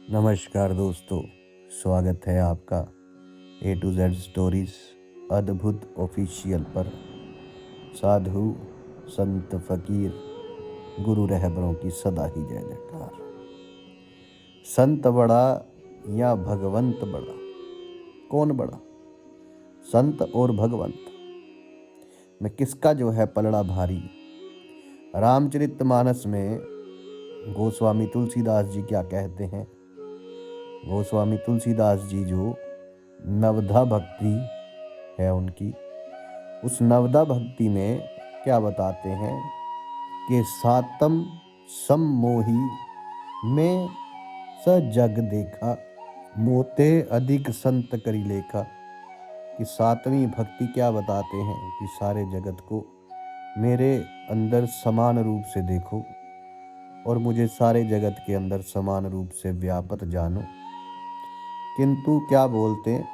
नमस्कार दोस्तों, स्वागत है आपका ए टू जेड स्टोरीज अद्भुत ऑफिशियल पर। साधु संत फकीर गुरु रहबरों की सदा ही जय जयकार। संत बड़ा या भगवंत बड़ा, कौन बड़ा, संत और भगवंत में किसका जो है पलड़ा भारी। रामचरितमानस में गोस्वामी तुलसीदास जी क्या कहते हैं। गोस्वामी तुलसीदास जी जो नवधा भक्ति है उनकी, उस नवधा भक्ति में क्या बताते हैं कि सातम सम्मोही में स जग देखा, मोते अधिक संत करी लेखा। कि सातवीं भक्ति क्या बताते हैं कि सारे जगत को मेरे अंदर समान रूप से देखो और मुझे सारे जगत के अंदर समान रूप से व्यापक जानो। किंतु क्या बोलते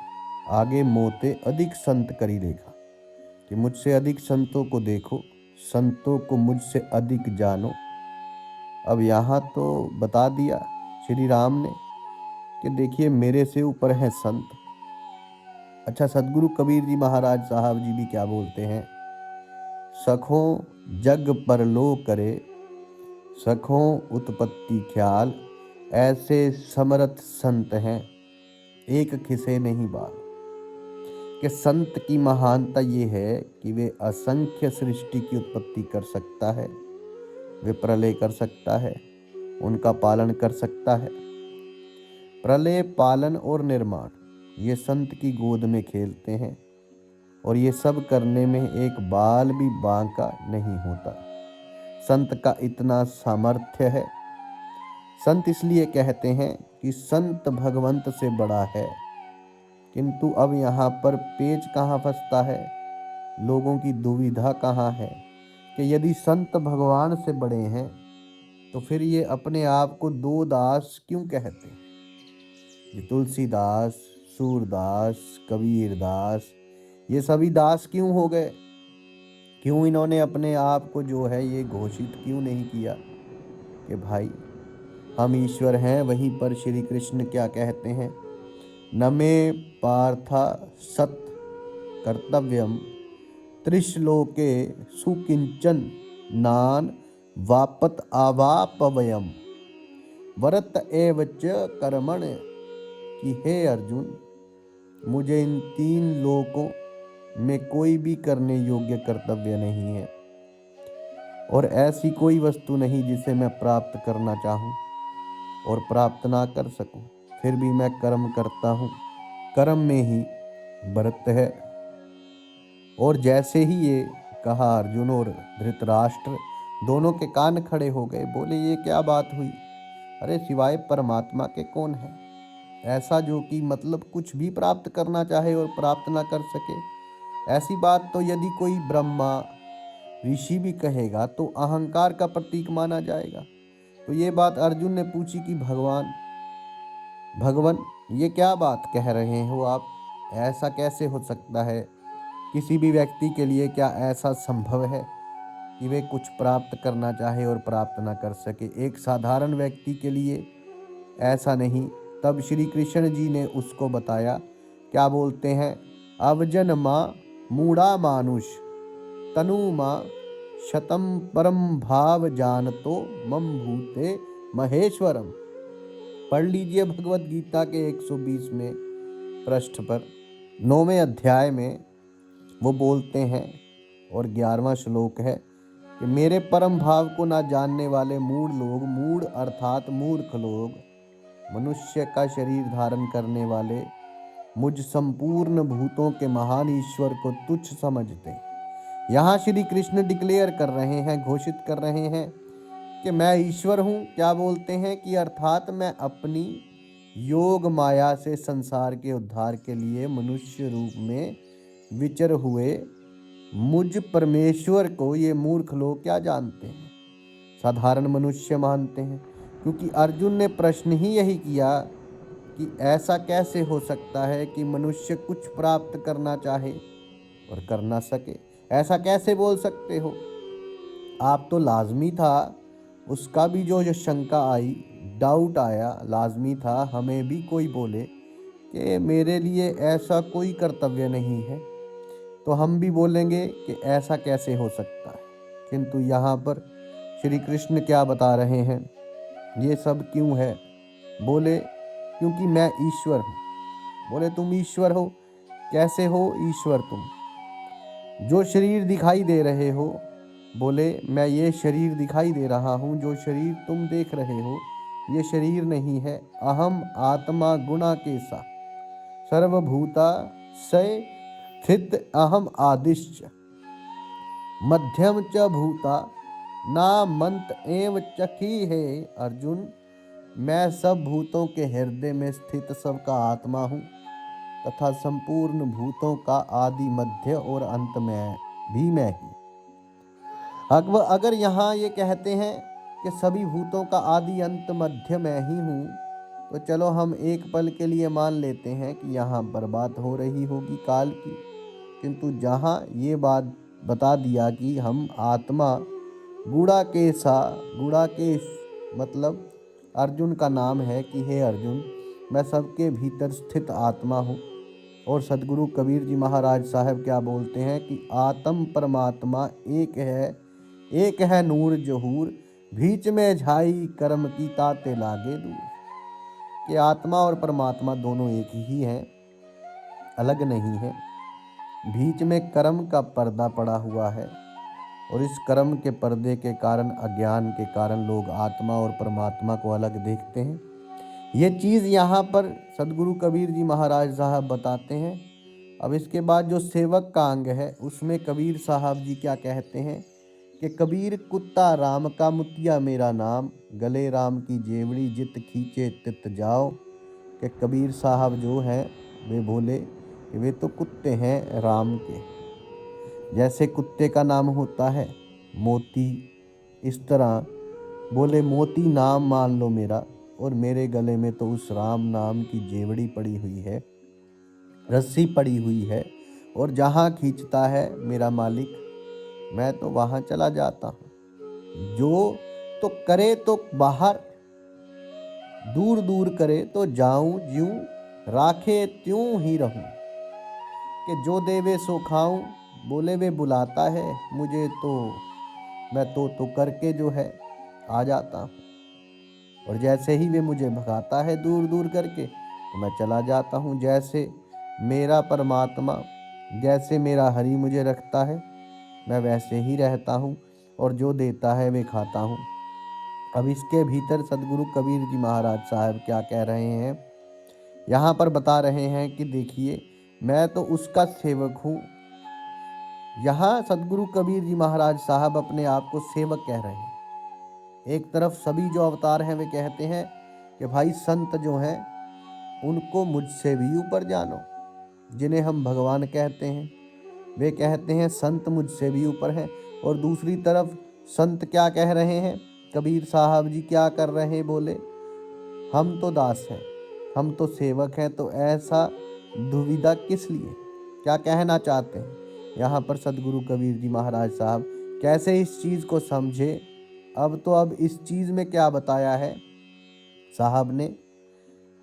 आगे, मोते अधिक संत करी लेखा, कि मुझसे अधिक संतों को देखो, संतों को मुझसे अधिक जानो। अब यहाँ तो बता दिया श्री राम ने कि देखिए मेरे से ऊपर है संत। अच्छा, सदगुरु कबीर जी महाराज साहब जी भी क्या बोलते हैं, सखों जग पर लो करे, सखों उत्पत्ति ख्याल, ऐसे समर्थ संत हैं एक खिसे नहीं बाल। कि संत की महानता ये है कि वे असंख्य सृष्टि की उत्पत्ति कर सकता है, वे प्रलय कर सकता है, उनका पालन कर सकता है। प्रलय, पालन और निर्माण ये संत की गोद में खेलते हैं और ये सब करने में एक बाल भी बांका नहीं होता। संत का इतना सामर्थ्य है। संत इसलिए कहते हैं कि संत भगवंत से बड़ा है। किंतु अब यहाँ पर पेच कहाँ फंसता है, लोगों की दुविधा कहाँ है कि यदि संत भगवान से बड़े हैं तो फिर ये अपने आप को दो दास क्यों कहते हैं। ये तुलसीदास, सूरदास, कबीरदास, ये सभी दास क्यों हो गए। क्यों इन्होंने अपने आप को जो है ये घोषित क्यों नहीं किया कि भाई हम ईश्वर हैं। वहीं पर श्री कृष्ण क्या कहते हैं, न मे पार्था सत कर्तव्यम त्रिश्लोके सुकिंचन नान वापत आवापवयम वरत एव च कर्मण। कि हे अर्जुन, मुझे इन तीन लोकों में कोई भी करने योग्य कर्तव्य नहीं है और ऐसी कोई वस्तु नहीं जिसे मैं प्राप्त करना चाहूं और प्राप्त ना कर सकूं, फिर भी मैं कर्म करता हूं। कर्म में ही व्रत है। और जैसे ही ये कहा, अर्जुन और धृतराष्ट्र दोनों के कान खड़े हो गए, बोले ये क्या बात हुई। अरे सिवाय परमात्मा के कौन है ऐसा जो कि मतलब कुछ भी प्राप्त करना चाहे और प्राप्त ना कर सके। ऐसी बात तो यदि कोई ब्रह्मा ऋषि भी कहेगा तो अहंकार का प्रतीक माना जाएगा। तो ये बात अर्जुन ने पूछी कि भगवान ये क्या बात कह रहे हो आप, ऐसा कैसे हो सकता है। किसी भी व्यक्ति के लिए क्या ऐसा संभव है कि वे कुछ प्राप्त करना चाहे और प्राप्त ना कर सके। एक साधारण व्यक्ति के लिए ऐसा नहीं। तब श्री कृष्ण जी ने उसको बताया, क्या बोलते हैं, अवजन माँ मूढ़ा मानुष तनु माँ शतम परम भाव जानतो मम भूते महेश्वरम। पढ़ लीजिए भगवत गीता के 120 में पृष्ठ पर 9वें अध्याय में वो बोलते हैं और 11वां श्लोक है कि मेरे परम भाव को ना जानने वाले मूढ़ लोग, मूढ़ अर्थात मूर्ख लोग, मनुष्य का शरीर धारण करने वाले मुझ संपूर्ण भूतों के महान ईश्वर को तुच्छ समझते हैं। यहाँ श्री कृष्ण डिक्लेयर कर रहे हैं, घोषित कर रहे हैं कि मैं ईश्वर हूँ। क्या बोलते हैं कि अर्थात मैं अपनी योग माया से संसार के उद्धार के लिए मनुष्य रूप में विचर हुए मुझ परमेश्वर को ये मूर्ख लोग क्या जानते हैं, साधारण मनुष्य मानते हैं। क्योंकि अर्जुन ने प्रश्न ही यही किया कि ऐसा कैसे हो सकता है कि मनुष्य कुछ प्राप्त करना चाहे और कर ना सके, ऐसा कैसे बोल सकते हो आप। तो लाजमी था उसका भी जो शंका आई डाउट आया, लाजमी था हमें भी कोई बोले कि मेरे लिए ऐसा कोई कर्तव्य नहीं है, तो हम भी बोलेंगे कि ऐसा कैसे हो सकता है। किंतु यहाँ पर श्री कृष्ण क्या बता रहे हैं, ये सब क्यों है? बोले क्योंकि मैं ईश्वर हूँ। बोले तुम ईश्वर हो? कैसे हो ईश्वर तुम? जो शरीर दिखाई दे रहे हो, बोले मैं ये शरीर दिखाई दे रहा हूँ, जो शरीर तुम देख रहे हो ये शरीर नहीं है। अहम आत्मा गुणा केसा सर्वभूता सय स्थित अहम आदिश्च मध्यम च भूता ना मंत एव चखी है। अर्जुन, मैं सब भूतों के हृदय में स्थित सबका आत्मा हूँ तथा संपूर्ण भूतों का आदि मध्य और अंत में भी मैं ही। अगर यहाँ ये कहते हैं कि सभी भूतों का आदि अंत मध्य मैं ही हूँ, तो चलो हम एक पल के लिए मान लेते हैं कि यहाँ पर बात हो रही होगी काल की। किंतु जहाँ ये बात बता दिया कि हम आत्मा गुड़ा के मतलब अर्जुन का नाम है कि हे अर्जुन, मैं सबके भीतर स्थित आत्मा हूँ। और सदगुरु कबीर जी महाराज साहब क्या बोलते हैं कि आत्म परमात्मा एक है नूर जहूर, बीच में झाई कर्म की ताते लागे दूर। कि आत्मा और परमात्मा दोनों एक ही हैं, अलग नहीं है। बीच में कर्म का पर्दा पड़ा हुआ है और इस कर्म के पर्दे के कारण, अज्ञान के कारण लोग आत्मा और परमात्मा को अलग देखते हैं। ये चीज़ यहाँ पर सदगुरु कबीर जी महाराज साहब बताते हैं। अब इसके बाद जो सेवक का अंग है उसमें कबीर साहब जी क्या कहते हैं कि कबीर कुत्ता राम का मुतिया मेरा नाम, गले राम की जेवड़ी जित खींचे तित जाओ। कि कबीर साहब जो हैं वे बोले कि वे तो कुत्ते हैं राम के। जैसे कुत्ते का नाम होता है मोती, इस तरह बोले मोती नाम मान लो मेरा, और मेरे गले में तो उस राम नाम की जेवड़ी पड़ी हुई है, रस्सी पड़ी हुई है, और जहाँ खींचता है मेरा मालिक मैं तो वहाँ चला जाता हूँ। जो तो करे तो बाहर, दूर दूर करे तो जाऊं ज्यूं, राखे त्यों ही रहूं। कि जो देवे सो खाऊं, बोले वे बुलाता है मुझे तो मैं तो करके जो है आ जाता हूँ। और जैसे ही वे मुझे भगाता है दूर दूर करके तो मैं चला जाता हूँ। जैसे मेरा परमात्मा, जैसे मेरा हरि मुझे रखता है मैं वैसे ही रहता हूँ, और जो देता है वे खाता हूँ। अब इसके भीतर सदगुरु कबीर जी महाराज साहब क्या कह रहे हैं, यहाँ पर बता रहे हैं कि देखिए मैं तो उसका सेवक हूँ। यहाँ सदगुरु कबीर जी महाराज साहब अपने आप को सेवक कह रहे हैं। एक तरफ सभी जो अवतार हैं वे कहते हैं कि भाई संत जो हैं उनको मुझसे भी ऊपर जानो, जिन्हें हम भगवान कहते हैं वे कहते हैं संत मुझसे भी ऊपर हैं। और दूसरी तरफ संत क्या कह रहे हैं, कबीर साहब जी क्या कर रहे हैं, बोले हम तो दास हैं, हम तो सेवक हैं, तो ऐसा दुविधा किस लिए? क्या कहना चाहते हैं यहाँ पर सदगुरु कबीर जी महाराज साहब, कैसे इस चीज़ को समझे? अब इस चीज़ में क्या बताया है साहब ने,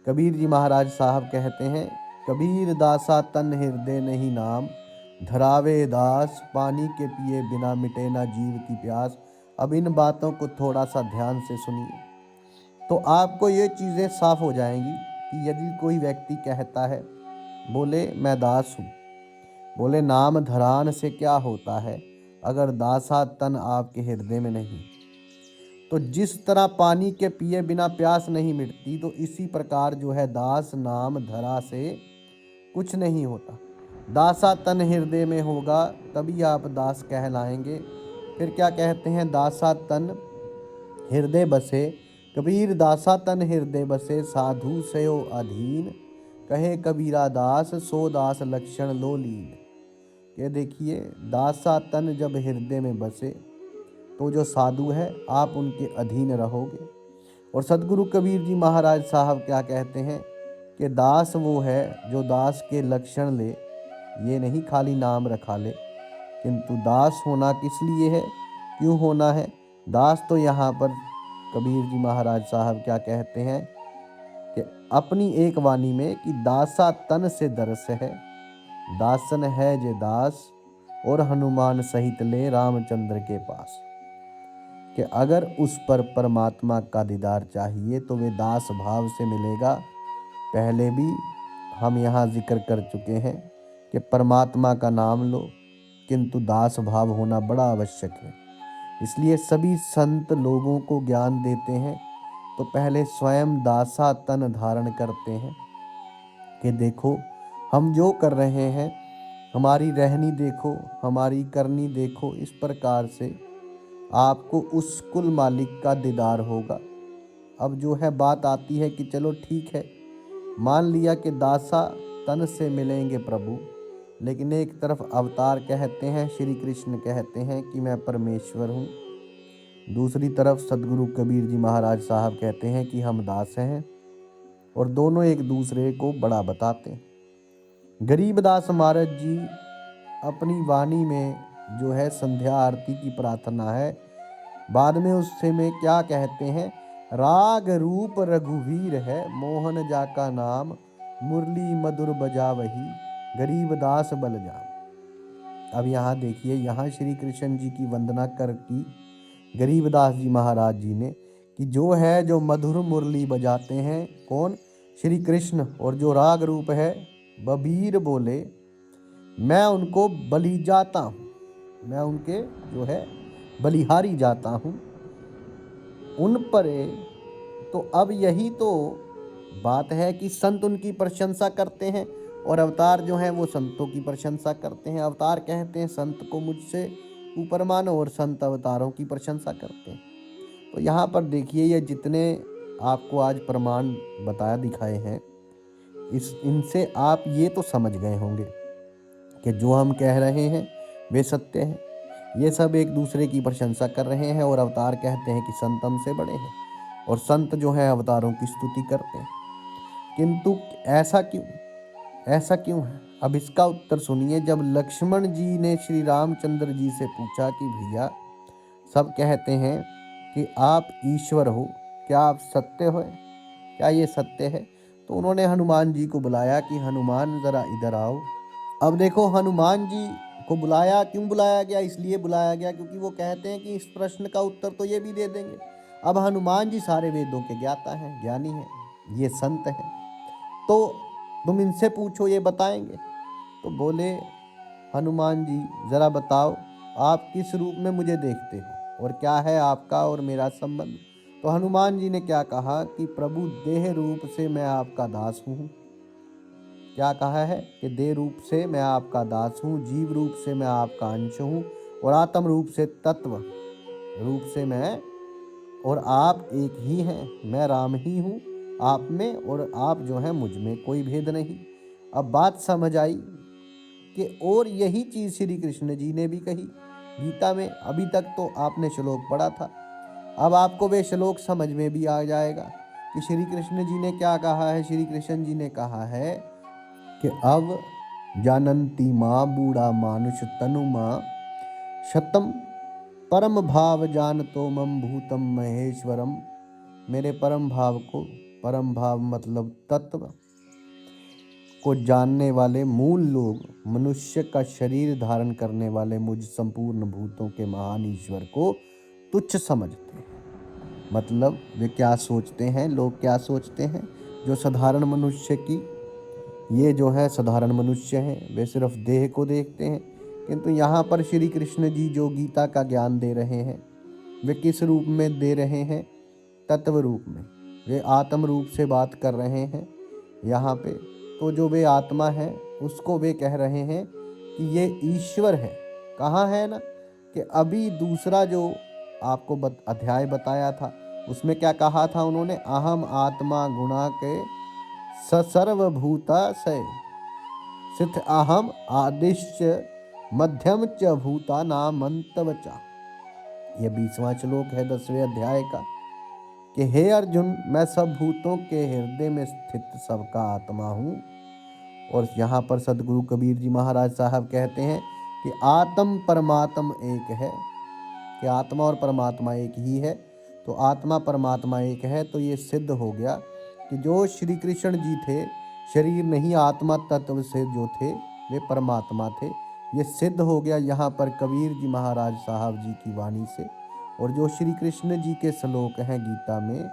कबीर जी महाराज साहब कहते हैं कबीर दासा तन हृदय नहीं नाम, धरावे दास पानी के पिए बिना मिटे ना जीव की प्यास। अब इन बातों को थोड़ा सा ध्यान से सुनिए तो आपको ये चीज़ें साफ हो जाएंगी कि यदि कोई व्यक्ति कहता है बोले मैं दास हूँ, बोले नाम धरान से क्या होता है अगर दासा तन आपके हृदय में नहीं, तो जिस तरह पानी के पिए बिना प्यास नहीं मिटती, तो इसी प्रकार जो है दास नाम धरा से कुछ नहीं होता। दासा तन हृदय में होगा तभी आप दास कहलाएंगे। फिर क्या कहते हैं, दासा तन हृदय बसे, कबीर दासा तन हृदय बसे, साधु सयो अधीन, कहे कबीरा दास सो दास लक्षण लो लीन। ये देखिए दासा तन जब हृदय में बसे तो जो साधु है आप उनके अधीन रहोगे। और सदगुरु कबीर जी महाराज साहब क्या कहते हैं कि दास वो है जो दास के लक्षण ले, ये नहीं खाली नाम रखा ले। किंतु दास होना किस लिए है, क्यों होना है? दास तो यहाँ पर कबीर जी महाराज साहब क्या कहते हैं कि अपनी एक वाणी में कि दासा तन से दरस है, दासन है जे दास, और हनुमान सहित ले रामचंद्र के पास। कि अगर उस पर परमात्मा का दीदार चाहिए तो वे दास भाव से मिलेगा। पहले भी हम यहाँ जिक्र कर चुके हैं कि परमात्मा का नाम लो, किंतु दास भाव होना बड़ा आवश्यक है। इसलिए सभी संत लोगों को ज्ञान देते हैं तो पहले स्वयं दासा तन धारण करते हैं कि देखो हम जो कर रहे हैं, हमारी रहनी देखो, हमारी करनी देखो, इस प्रकार से आपको उस कुल मालिक का दीदार होगा। अब जो है बात आती है कि चलो ठीक है, मान लिया कि दासा तन से मिलेंगे प्रभु, लेकिन एक तरफ अवतार कहते हैं, श्री कृष्ण कहते हैं कि मैं परमेश्वर हूँ, दूसरी तरफ सदगुरु कबीर जी महाराज साहब कहते हैं कि हम दास हैं, और दोनों एक दूसरे को बड़ा बताते हैं। गरीबदास महाराज जी अपनी वाणी में जो है संध्या आरती की प्रार्थना है, बाद में उससे में क्या कहते हैं, राग रूप रघुवीर है, मोहन जाका नाम, मुरली मधुर बजावही, गरीबदास बल जाम। अब यहाँ देखिए, यहाँ श्री कृष्ण जी की वंदना कर की गरीबदास जी महाराज जी ने कि जो है जो मधुर मुरली बजाते हैं कौन, श्री कृष्ण, और जो राग रूप है बबीर बोले, मैं उनको बलि जाता हूँ, मैं उनके जो है बलिहारी जाता हूँ उन पर। तो अब यही तो बात है कि संत उनकी प्रशंसा करते हैं और अवतार जो हैं वो संतों की प्रशंसा करते हैं। अवतार कहते हैं संत को मुझसे ऊपर मानो, और संत अवतारों की प्रशंसा करते हैं। तो यहाँ पर देखिए, ये जितने आपको आज प्रमाण बताया दिखाए हैं, इनसे आप ये तो समझ गए होंगे कि जो हम कह रहे हैं वे सत्य है। ये सब एक दूसरे की प्रशंसा कर रहे हैं, और अवतार कहते हैं कि संत हमसे बड़े हैं, और संत जो है अवतारों की स्तुति करते हैं। किंतु ऐसा क्यों है? अब इसका उत्तर सुनिए। जब लक्ष्मण जी ने श्री रामचंद्र जी से पूछा कि भैया सब कहते हैं कि आप ईश्वर हो, क्या आप सत्य हो, क्या ये सत्य है? तो उन्होंने हनुमान जी को बुलाया कि हनुमान जरा इधर आओ। अब देखो, हनुमान जी को बुलाया, क्यों बुलाया गया? इसलिए बुलाया गया क्योंकि वो कहते हैं कि इस प्रश्न का उत्तर तो ये भी दे देंगे। अब हनुमान जी सारे वेदों के ज्ञाता हैं, ज्ञानी हैं, ये संत हैं, तो तुम इनसे पूछो, ये बताएंगे। तो बोले हनुमान जी, जरा बताओ आप किस रूप में मुझे देखते हो और क्या है आपका और मेरा संबंध? तो हनुमान जी ने क्या कहा कि प्रभु देह रूप से मैं आपका दास हूँ। क्या कहा है कि देह रूप से मैं आपका दास हूँ, जीव रूप से मैं आपका अंश हूँ, और आत्म रूप से, तत्व रूप से मैं और आप एक ही हैं। मैं राम ही हूँ आप में, और आप जो हैं मुझ में, कोई भेद नहीं। अब बात समझ आई कि और यही चीज़ श्री कृष्ण जी ने भी कही गीता में। अभी तक तो आपने श्लोक पढ़ा था, अब आपको वे श्लोक समझ में भी आ जाएगा कि श्री कृष्ण जी ने क्या कहा है। श्री कृष्ण जी ने कहा है कि अब जानन्ति माँ बूढ़ा मानुष तनु माँ, शतम परम भाव जानतो मम भूतम महेश्वरम। मेरे परम भाव को, परम भाव मतलब तत्व को जानने वाले मूल लोग मनुष्य का शरीर धारण करने वाले मुझ संपूर्ण भूतों के महान ईश्वर को तुच्छ समझते हैं। मतलब वे क्या सोचते हैं, लोग क्या सोचते हैं, जो साधारण मनुष्य की, ये जो है साधारण मनुष्य हैं, वे सिर्फ देह को देखते हैं। किंतु यहाँ पर श्री कृष्ण जी जो गीता का ज्ञान दे रहे हैं, वे किस रूप में दे रहे हैं? तत्व रूप में। वे आत्म रूप से बात कर रहे हैं यहाँ पे। तो जो वे आत्मा है उसको वे कह रहे हैं कि ये ईश्वर है। कहाँ है ना, कि अभी दूसरा जो आपको अध्याय बताया था उसमें क्या कहा था उन्होंने, अहम आत्मा गुणा के सर्वभूता से सिथ अहम आदिश्च मध्यम च भूता नामंतवचा। यह 20वां श्लोक है 10वें अध्याय का, कि हे अर्जुन, मैं सब भूतों के हृदय में स्थित सबका आत्मा हूँ। और यहाँ पर सदगुरु कबीर जी महाराज साहब कहते हैं कि आत्म परमात्म एक है, कि आत्मा और परमात्मा एक ही है। तो आत्मा परमात्मा एक है। तो ये सिद्ध हो गया कि जो श्री कृष्ण जी थे, शरीर नहीं आत्मा तत्व से जो थे वे परमात्मा थे। ये सिद्ध हो गया यहाँ पर कबीर जी महाराज साहब जी की वाणी से, और जो श्री कृष्ण जी के श्लोक हैं गीता में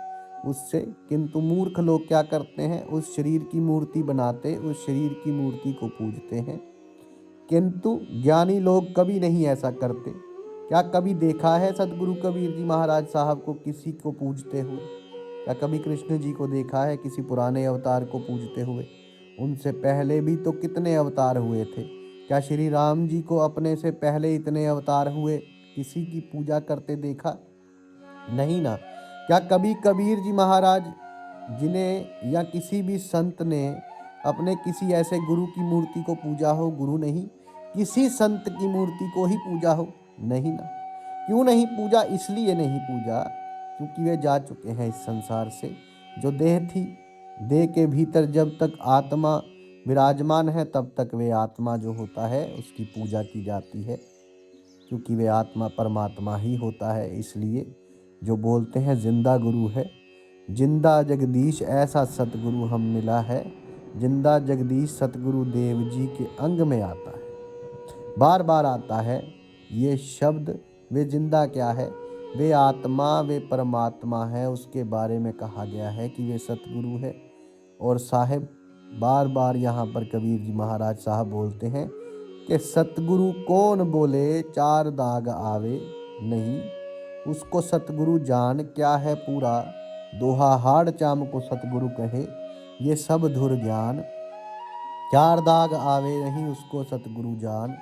उससे। किंतु मूर्ख लोग क्या करते हैं, उस शरीर की मूर्ति बनाते, उस शरीर की मूर्ति को पूजते हैं। किंतु ज्ञानी लोग कभी नहीं ऐसा करते। क्या कभी देखा है सतगुरु कबीर जी महाराज साहब को किसी को पूजते हुए? क्या कभी कृष्ण जी को देखा है किसी पुराने अवतार को पूजते हुए? उनसे पहले भी तो कितने अवतार हुए थे। क्या श्री राम जी को अपने से पहले इतने अवतार हुए किसी की पूजा करते देखा? नहीं ना। क्या कभी कबीर जी महाराज जिन्हें या किसी भी संत ने अपने किसी ऐसे गुरु की मूर्ति को पूजा हो? गुरु नहीं, किसी संत की मूर्ति को ही पूजा हो? नहीं ना। क्यों नहीं पूजा? इसलिए नहीं पूजा क्योंकि वे जा चुके हैं इस संसार से। जो देह थी, देह के भीतर जब तक आत्मा विराजमान है तब तक वे आत्मा जो होता है उसकी पूजा की जाती है, क्योंकि वे आत्मा परमात्मा ही होता है। इसलिए जो बोलते हैं जिंदा गुरु है, जिंदा जगदीश ऐसा सतगुरु हम मिला है। जिंदा जगदीश सतगुरु देव जी के अंग में आता है, बार बार आता है ये शब्द। वे जिंदा क्या है? वे आत्मा, वे परमात्मा है। उसके बारे में कहा गया है कि वे सतगुरु है। और साहिब बार बार यहाँ पर कबीर जी महाराज साहब बोलते हैं कि सतगुरु कौन बोले चार दाग आवे नहीं, उसको सतगुरु जान क्या है पूरा। दोहा हाड़ चाम को सतगुरु कहे, ये सब धुर ज्ञान। चार दाग आवे नहीं उसको सतगुरु जान।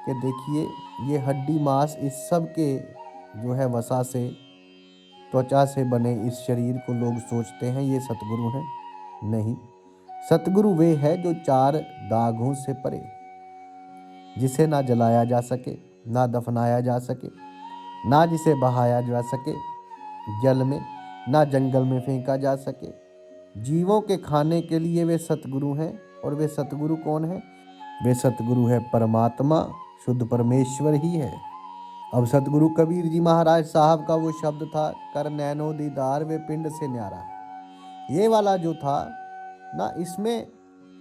कि देखिए ये हड्डी मांस इस सब के जो है वसा से, त्वचा से बने इस शरीर को लोग सोचते हैं ये सतगुरु हैं। नहीं, सतगुरु वे है जो चार दागों से परे, जिसे ना जलाया जा सके, ना दफनाया जा सके, ना जिसे बहाया जा सके जल में, ना जंगल में फेंका जा सके। जीवों के खाने के लिए वे सतगुरु हैं। और वे सतगुरु कौन है? वे सतगुरु है परमात्मा, शुद्ध परमेश्वर ही है। अब सतगुरु कबीर जी महाराज साहब का वो शब्द था, कर नैनो दीदार वे पिंड से न्यारा है। ये वाला जो था ना, इसमें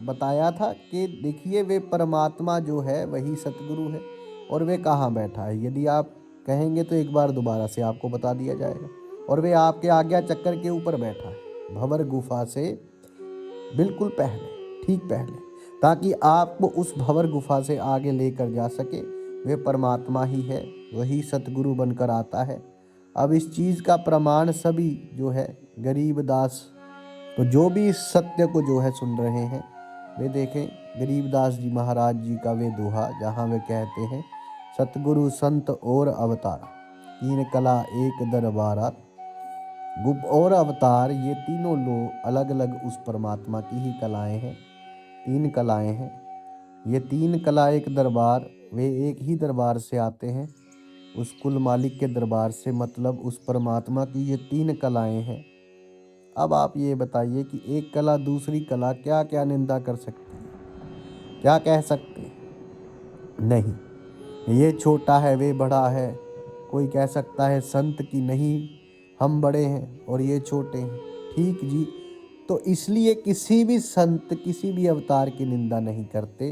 बताया था कि देखिए वे परमात्मा जो है वही सतगुरु है। और वे कहाँ बैठा है? यदि आप कहेंगे तो एक बार दोबारा से आपको बता दिया जाएगा। और वे आपके आज्ञा चक्कर के ऊपर बैठा है, भंवर गुफा से बिल्कुल पहले, ठीक पहले, ताकि आपको उस भंवर गुफा से आगे लेकर जा सके। वे परमात्मा ही है, वही सतगुरु बनकर आता है। अब इस चीज़ का प्रमाण सभी जो है गरीबदास, तो जो भी इस सत्य को जो है सुन रहे हैं वे देखें गरीबदास जी महाराज जी का वे दोहा, जहाँ वे कहते हैं सतगुरु संत और अवतार, तीन कला एक दरबारा। गुप और अवतार ये तीनों लोग अलग अलग उस परमात्मा की ही कलाएं हैं। तीन कलाएं हैं, ये तीन कला एक दरबार, वे एक ही दरबार से आते हैं, उस कुल मालिक के दरबार से, मतलब उस परमात्मा की ये तीन कलाएं हैं। अब आप ये बताइए कि एक कला दूसरी कला क्या क्या निंदा कर सकती है? क्या कह सकते हैं? नहीं, ये छोटा है वे बड़ा है। कोई कह सकता है संत की नहीं, हम बड़े हैं और ये छोटे हैं। ठीक जी, तो इसलिए किसी भी संत किसी भी अवतार की निंदा नहीं करते,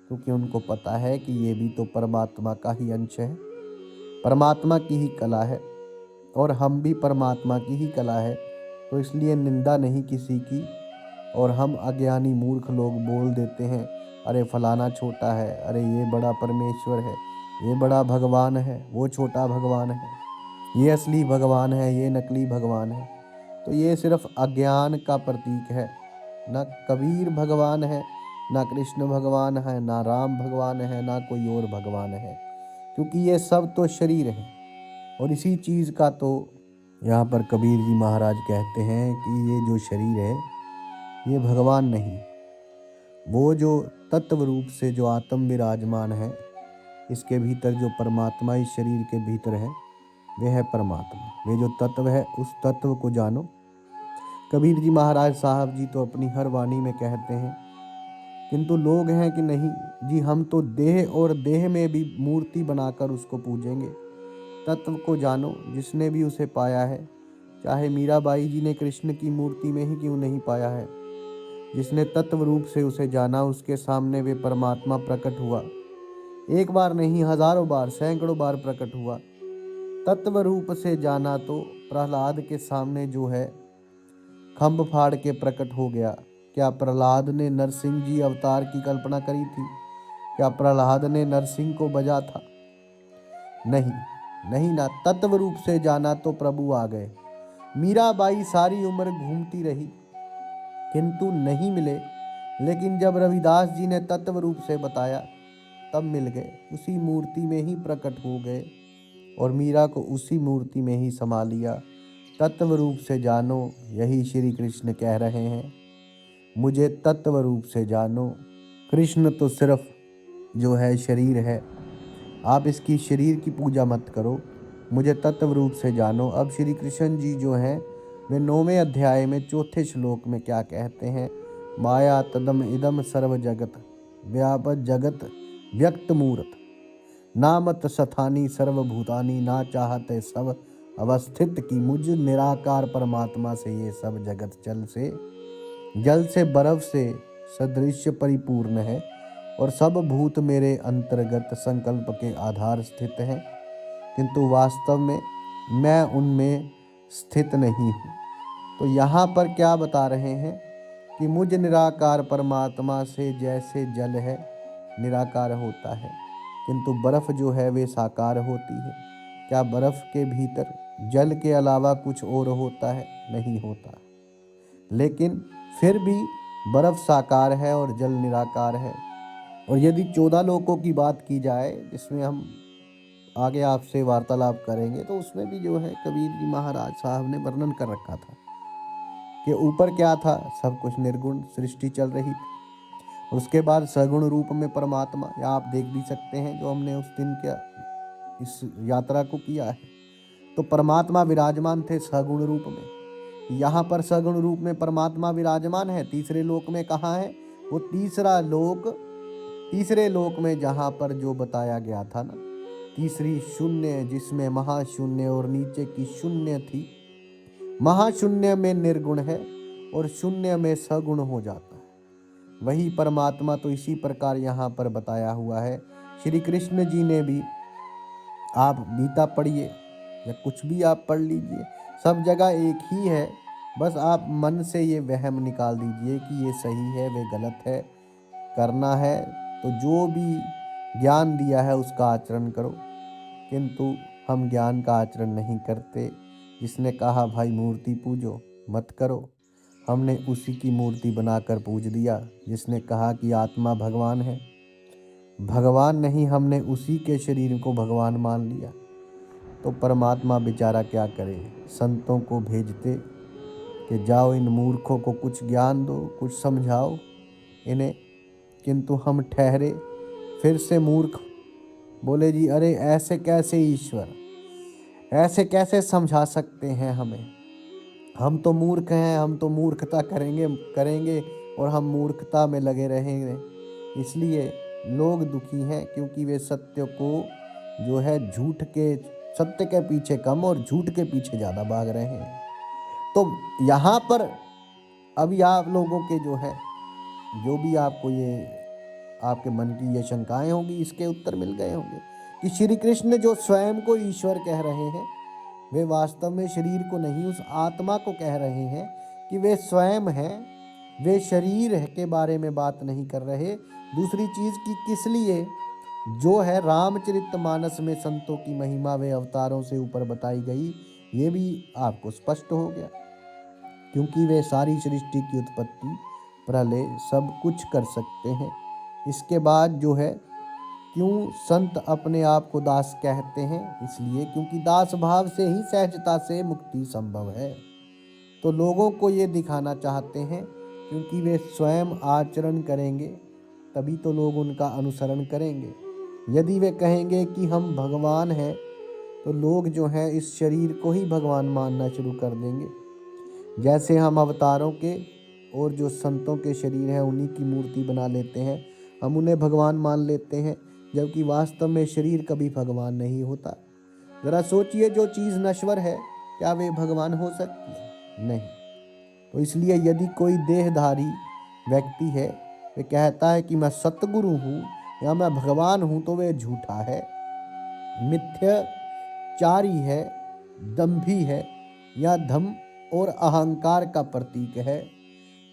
क्योंकि उनको पता है कि ये भी तो परमात्मा का ही अंश है, परमात्मा की ही कला है, और हम भी परमात्मा की ही कला है। तो इसलिए निंदा नहीं किसी की। और हम अज्ञानी मूर्ख लोग बोल देते हैं अरे फलाना छोटा है, अरे ये बड़ा परमेश्वर है, ये बड़ा भगवान है, वो छोटा भगवान है, ये असली भगवान है, ये नकली भगवान है। तो ये सिर्फ अज्ञान का प्रतीक है। ना कबीर भगवान है, ना कृष्ण भगवान है, ना राम भगवान है, ना कोई और भगवान है, क्योंकि ये सब तो शरीर है। और इसी चीज़ का तो यहाँ पर कबीर जी महाराज कहते हैं कि ये जो शरीर है ये भगवान नहीं, वो जो तत्व रूप से जो आत्म विराजमान है, इसके भीतर जो परमात्मा इस शरीर के भीतर है वे है परमात्मा। वे जो तत्व है उस तत्व को जानो। कबीर जी महाराज साहब जी तो अपनी हर वाणी में कहते हैं, किंतु लोग हैं कि नहीं जी, हम तो देह और देह में भी मूर्ति बनाकर उसको पूजेंगे, तत्व को जानो जिसने भी उसे पाया है। चाहे मीराबाई जी ने कृष्ण की मूर्ति में ही क्यों नहीं पाया है, जिसने तत्व रूप से उसे जाना, उसके सामने वे परमात्मा प्रकट हुआ। एक बार नहीं, हजारों बार, सैकड़ों बार प्रकट हुआ। तत्व रूप से जाना तो प्रहलाद के सामने जो है खंभ फाड़ के प्रकट हो गया। क्या प्रहलाद ने नरसिंह जी अवतार की कल्पना करी थी? क्या प्रहलाद ने नरसिंह को बजा था? नहीं, नहीं ना। तत्व रूप से जाना तो प्रभु आ गए। मीराबाई सारी उम्र घूमती रही किंतु नहीं मिले, लेकिन जब रविदास जी ने तत्व रूप से बताया तब मिल गए। उसी मूर्ति में ही प्रकट हो गए और मीरा को उसी मूर्ति में ही समा लिया। तत्व रूप से जानो, यही श्री कृष्ण कह रहे हैं। मुझे तत्व रूप से जानो। कृष्ण तो सिर्फ जो है शरीर है, आप इसकी शरीर की पूजा मत करो। मुझे तत्व रूप से जानो। अब श्री कृष्ण जी जो हैं वे 9वें अध्याय में 4थे श्लोक में क्या कहते हैं? माया तदम इदम सर्व जगत व्यापक जगत व्यक्त मूर्त नामत सथानी सर्वभूतानी ना चाहते सब अवस्थित की। मुझ निराकार परमात्मा से ये सब जगत जल से बर्फ से सदृश्य परिपूर्ण है और सब भूत मेरे अंतर्गत संकल्प के आधार स्थित हैं, किंतु वास्तव में मैं उनमें स्थित नहीं हूँ। तो यहाँ पर क्या बता रहे हैं कि मुझ निराकार परमात्मा से जैसे जल है निराकार होता है, किंतु बर्फ जो है वे साकार होती है। क्या बर्फ के भीतर जल के अलावा कुछ और होता है? नहीं होता। लेकिन फिर भी बर्फ साकार है और जल निराकार है। और यदि 14 लोकों की बात की जाए, जिसमें हम आगे आपसे वार्तालाप करेंगे, तो उसमें भी जो है कबीर जी महाराज साहब ने वर्णन कर रखा था कि ऊपर क्या था, सब कुछ निर्गुण सृष्टि चल रही थी। और उसके बाद सगुण रूप में परमात्मा, या आप देख भी सकते हैं जो हमने उस दिन क्या इस यात्रा को किया है, तो परमात्मा विराजमान थे सगुण रूप में। यहाँ पर सगुण रूप में परमात्मा विराजमान है। तीसरे लोक में कहाँ है? वो तीसरे लोक में जहाँ पर जो बताया गया था ना, तीसरी शून्य, जिसमें महाशून्य और नीचे की शून्य थी। महाशून्य में निर्गुण है और शून्य में सगुण हो जाता है वही परमात्मा। तो इसी प्रकार यहाँ पर बताया हुआ है। श्री कृष्ण जी ने भी, आप गीता पढ़िए या कुछ भी आप पढ़ लीजिए, सब जगह एक ही है। बस आप मन से ये वहम निकाल दीजिए कि ये सही है, वे गलत है। करना है तो जो भी ज्ञान दिया है उसका आचरण करो, किंतु हम ज्ञान का आचरण नहीं करते। जिसने कहा भाई मूर्ति पूजो, मत करो, हमने उसी की मूर्ति बनाकर पूज दिया। जिसने कहा कि आत्मा भगवान है, भगवान नहीं, हमने उसी के शरीर को भगवान मान लिया। तो परमात्मा बेचारा क्या करे? संतों को भेजते कि जाओ इन मूर्खों को कुछ ज्ञान दो, कुछ समझाओ इन्हें, किंतु हम ठहरे फिर से मूर्ख। बोले जी अरे ऐसे कैसे ईश्वर, ऐसे कैसे समझा सकते हैं हमें? हम तो मूर्ख हैं, हम तो मूर्खता करेंगे और हम मूर्खता में लगे रहेंगे। इसलिए लोग दुखी हैं, क्योंकि वे सत्य को जो है सत्य के पीछे कम और झूठ के पीछे ज़्यादा भाग रहे हैं। तो यहाँ पर अभी आप लोगों के जो है, जो भी आपको ये आपके मन की ये शंकाएं होंगी, इसके उत्तर मिल गए होंगे कि श्री कृष्ण जो स्वयं को ईश्वर कह रहे हैं, वे वास्तव में शरीर को नहीं, उस आत्मा को कह रहे हैं कि वे स्वयं हैं। वे शरीर के बारे में बात नहीं कर रहे। दूसरी चीज की किस लिए जो है रामचरितमानस में संतों की महिमा वे अवतारों से ऊपर बताई गई, ये भी आपको स्पष्ट हो गया, क्योंकि वे सारी सृष्टि की उत्पत्ति, प्रलय सब कुछ कर सकते हैं। इसके बाद जो है क्यों संत अपने आप को दास कहते हैं? इसलिए क्योंकि दास भाव से ही सहजता से मुक्ति संभव है। तो लोगों को ये दिखाना चाहते हैं, क्योंकि वे स्वयं आचरण करेंगे तभी तो लोग उनका अनुसरण करेंगे। यदि वे कहेंगे कि हम भगवान हैं, तो लोग जो है इस शरीर को ही भगवान मानना शुरू कर देंगे। जैसे हम अवतारों के और जो संतों के शरीर हैं उन्हीं की मूर्ति बना लेते हैं, हम उन्हें भगवान मान लेते हैं, जबकि वास्तव में शरीर कभी भगवान नहीं होता। जरा सोचिए, जो चीज नश्वर है क्या वे भगवान हो सकती है? नहीं। तो इसलिए यदि कोई देहधारी व्यक्ति है, वे कहता है कि मैं सतगुरु हूँ या मैं भगवान हूँ, तो वे झूठा है, मिथ्याचारी है, दंभी है या धम और अहंकार का प्रतीक है।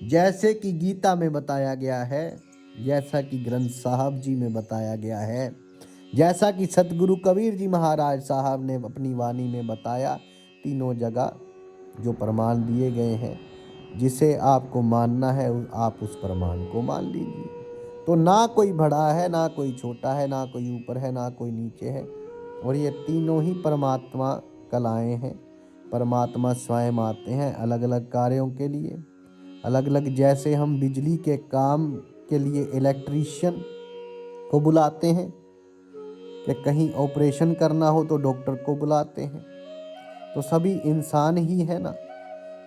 जैसे कि गीता में बताया गया है, जैसा कि ग्रंथ साहब जी में बताया गया है, जैसा कि सतगुरु कबीर जी महाराज साहब ने अपनी वाणी में बताया, तीनों जगह जो प्रमाण दिए गए हैं, जिसे आपको मानना है आप उस प्रमाण को मान लीजिए। तो ना कोई बड़ा है, ना कोई छोटा है, ना कोई ऊपर है, ना कोई नीचे है, और ये तीनों ही परमात्मा कलाएं हैं। परमात्मा स्वयं आते हैं अलग अलग कार्यों के लिए, अलग अलग। जैसे हम बिजली के काम के लिए इलेक्ट्रीशियन को बुलाते हैं, कि कहीं ऑपरेशन करना हो तो डॉक्टर को बुलाते हैं, तो सभी इंसान ही है ना,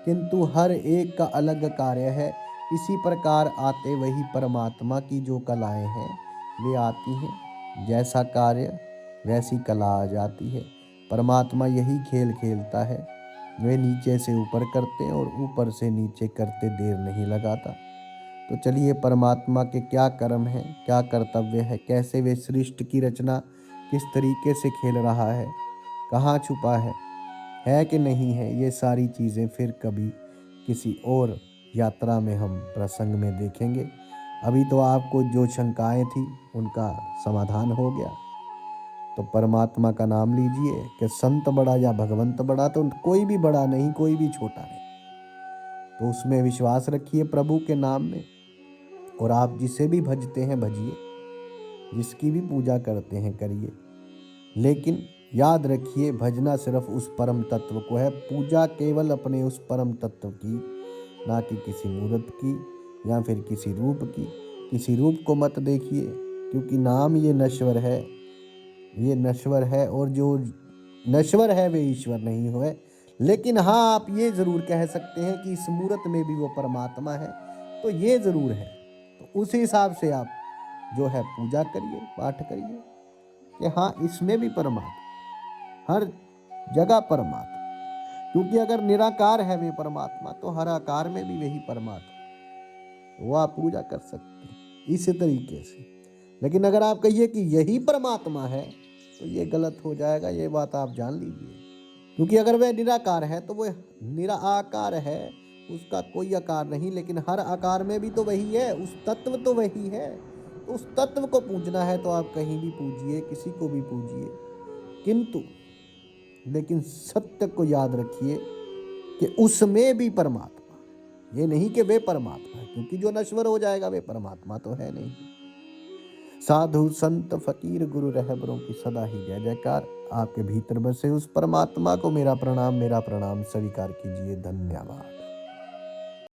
किंतु हर एक का अलग कार्य है। इसी प्रकार आते वही परमात्मा की जो कलाएं हैं वे आती हैं, जैसा कार्य वैसी कला आ जाती है। परमात्मा यही खेल खेलता है, वे नीचे से ऊपर करते हैं और ऊपर से नीचे करते देर नहीं लगाता। तो चलिए, परमात्मा के क्या कर्म हैं, क्या कर्तव्य है, कैसे वे सृष्टि की रचना किस तरीके से खेल रहा है, कहाँ छुपा है कि नहीं है, ये सारी चीज़ें फिर कभी किसी और यात्रा में हम प्रसंग में देखेंगे। अभी तो आपको जो शंकाएं थी उनका समाधान हो गया। तो परमात्मा का नाम लीजिए कि संत बड़ा या भगवंत बड़ा, तो कोई भी बड़ा नहीं, कोई भी छोटा नहीं। तो उसमें विश्वास रखिए प्रभु के नाम में, और आप जिसे भी भजते हैं भजिए, जिसकी भी पूजा करते हैं करिए, लेकिन याद रखिए भजना सिर्फ उस परम तत्व को है। पूजा केवल अपने उस परम तत्व की, ना कि किसी मूर्त की या फिर किसी रूप की। किसी रूप को मत देखिए, क्योंकि नाम ये नश्वर है, ये नश्वर है, और जो नश्वर है वे ईश्वर नहीं हुए। लेकिन हाँ, आप ये जरूर कह सकते हैं कि इस मूर्त में भी वो परमात्मा है, तो ये जरूर है। तो उस हिसाब से आप जो है पूजा करिए, पाठ करिए कि हाँ, इसमें भी परमात्मा, हर जगह परमात्मा। क्योंकि अगर निराकार है वे परमात्मा, तो हर आकार में भी वही परमात्मा, वो आप पूजा कर सकते हैं इसी तरीके से। लेकिन अगर आप कहिए कि यही परमात्मा है, तो ये गलत हो जाएगा, ये बात आप जान लीजिए। क्योंकि अगर वह निराकार है तो वह निराकार है, उसका कोई आकार नहीं, लेकिन हर आकार में भी तो वही है, उस तत्व तो वही है। तो उस तत्व को पूजना है तो आप कहीं भी पूजिए, किसी को भी पूजिए, किंतु लेकिन सत्य को याद रखिए कि उसमें भी परमात्मा, ये नहीं कि वे परमात्मा है, क्योंकि जो नश्वर हो जाएगा वे परमात्मा तो है नहीं। साधु संत फकीर गुरु रहबरों की सदा ही जय जयकार। आपके भीतर बसे उस परमात्मा को मेरा प्रणाम स्वीकार कीजिए। धन्यवाद।